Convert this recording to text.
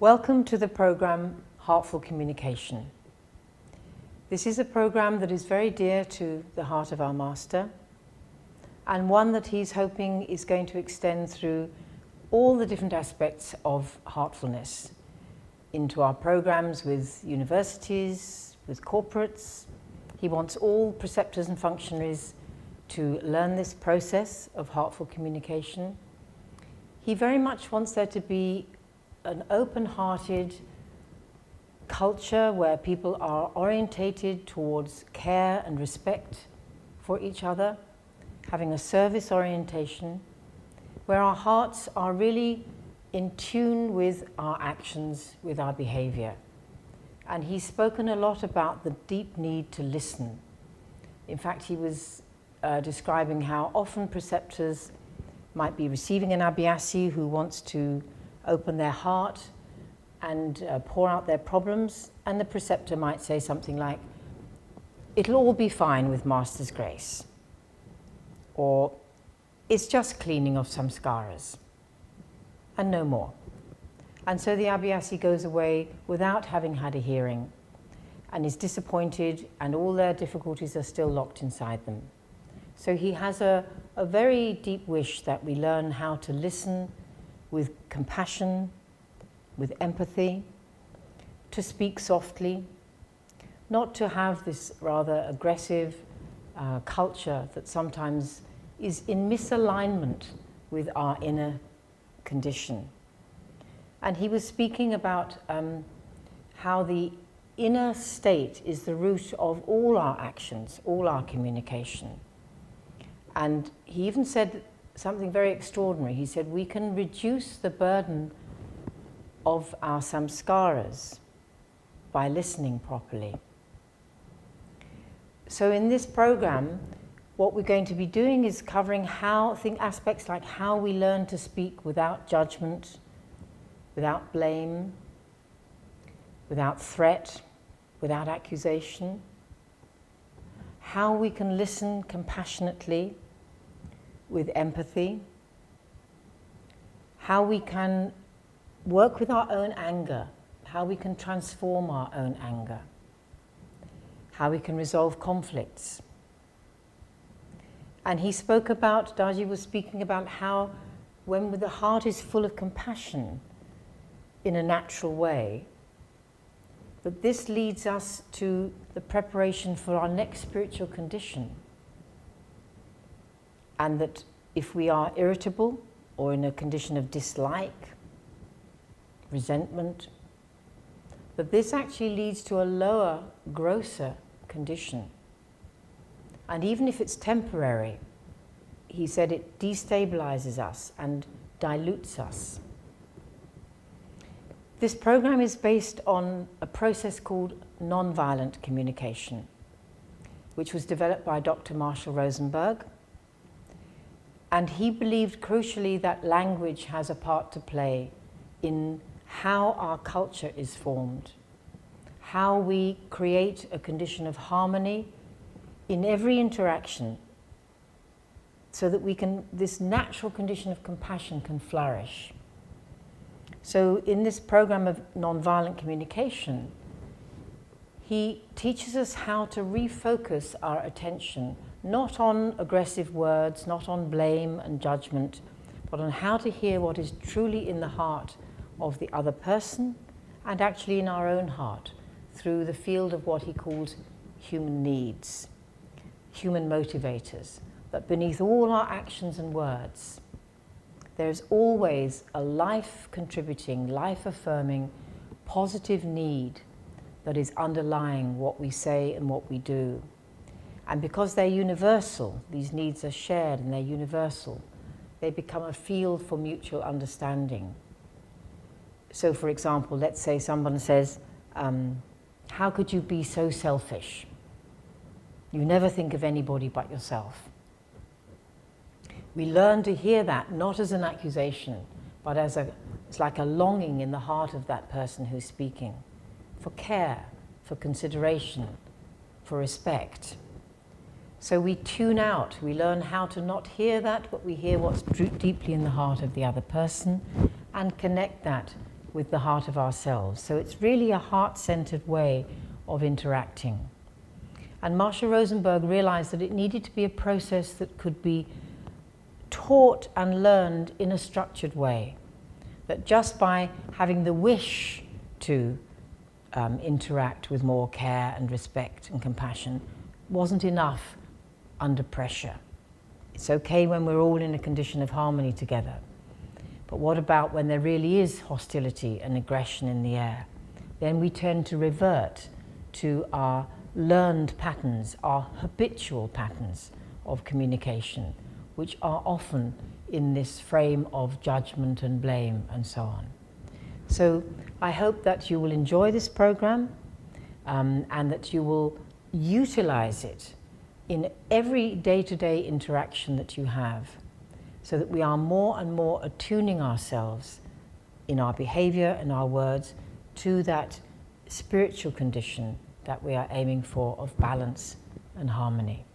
Welcome to the program Heartful Communication. This is a program that is very dear to the heart of our Master, and one that he's hoping is going to extend through all the different aspects of heartfulness into our programs with universities, with corporates. He wants all preceptors and functionaries to learn this process of heartful communication. He very much wants there to be an open-hearted culture where people are orientated towards care and respect for each other, having a service orientation, where our hearts are really in tune with our actions, with our behavior. And he's spoken a lot about the deep need to listen. In fact, he was describing how often preceptors might be receiving an Abhyasi who wants to open their heart and pour out their problems, and the preceptor might say something like, "It'll all be fine with Master's grace," or "It's just cleaning of some samskaras," and no more. And so the Abhyasi goes away without having had a hearing and is disappointed, and all their difficulties are still locked inside them. So he has a very deep wish that we learn how to listen with compassion, with empathy, to speak softly, not to have this rather aggressive culture that sometimes is in misalignment with our inner condition. And he was speaking about how the inner state is the root of all our actions, all our communication. And he even said something very extraordinary. He said, we can reduce the burden of our samskaras by listening properly. So in this program, what we're going to be doing is covering aspects like how we learn to speak without judgment, without blame, without threat, without accusation, how we can listen compassionately with empathy, how we can work with our own anger, how we can transform our own anger, how we can resolve conflicts. And he spoke about, Daji was speaking about how when the heart is full of compassion in a natural way, that this leads us to the preparation for our next spiritual condition. And that if we are irritable or in a condition of dislike, resentment, that this actually leads to a lower, grosser condition. And even if it's temporary, he said it destabilizes us and dilutes us. This program is based on a process called nonviolent communication, which was developed by Dr. Marshall Rosenberg. And he believed crucially that language has a part to play in how our culture is formed, how we create a condition of harmony in every interaction, so that this natural condition of compassion can flourish. So in this program of nonviolent communication, he teaches us how to refocus our attention, not on aggressive words, not on blame and judgment, but on how to hear what is truly in the heart of the other person, and actually in our own heart, through the field of what he calls human needs, human motivators, that beneath all our actions and words, there's always a life-contributing, life-affirming, positive need that is underlying what we say and what we do. And because they're universal, these needs are shared and they're universal, they become a field for mutual understanding. So for example, let's say someone says, how could you be so selfish? You never think of anybody but yourself. We learn to hear that not as an accusation, but it's like a longing in the heart of that person who's speaking, for care, for consideration, for respect. So we tune out, we learn how to not hear that, but we hear what's deeply in the heart of the other person, and connect that with the heart of ourselves. So it's really a heart-centered way of interacting. And Marshall Rosenberg realized that it needed to be a process that could be taught and learned in a structured way. That just by having the wish to interact with more care and respect and compassion wasn't enough under pressure. It's okay when we're all in a condition of harmony together. But what about when there really is hostility and aggression in the air? Then we tend to revert to our learned patterns, our habitual patterns of communication, which are often in this frame of judgment and blame and so on. So I hope that you will enjoy this program and that you will utilize it in every day-to-day interaction that you have, so that we are more and more attuning ourselves in our behavior and our words to that spiritual condition that we are aiming for of balance and harmony.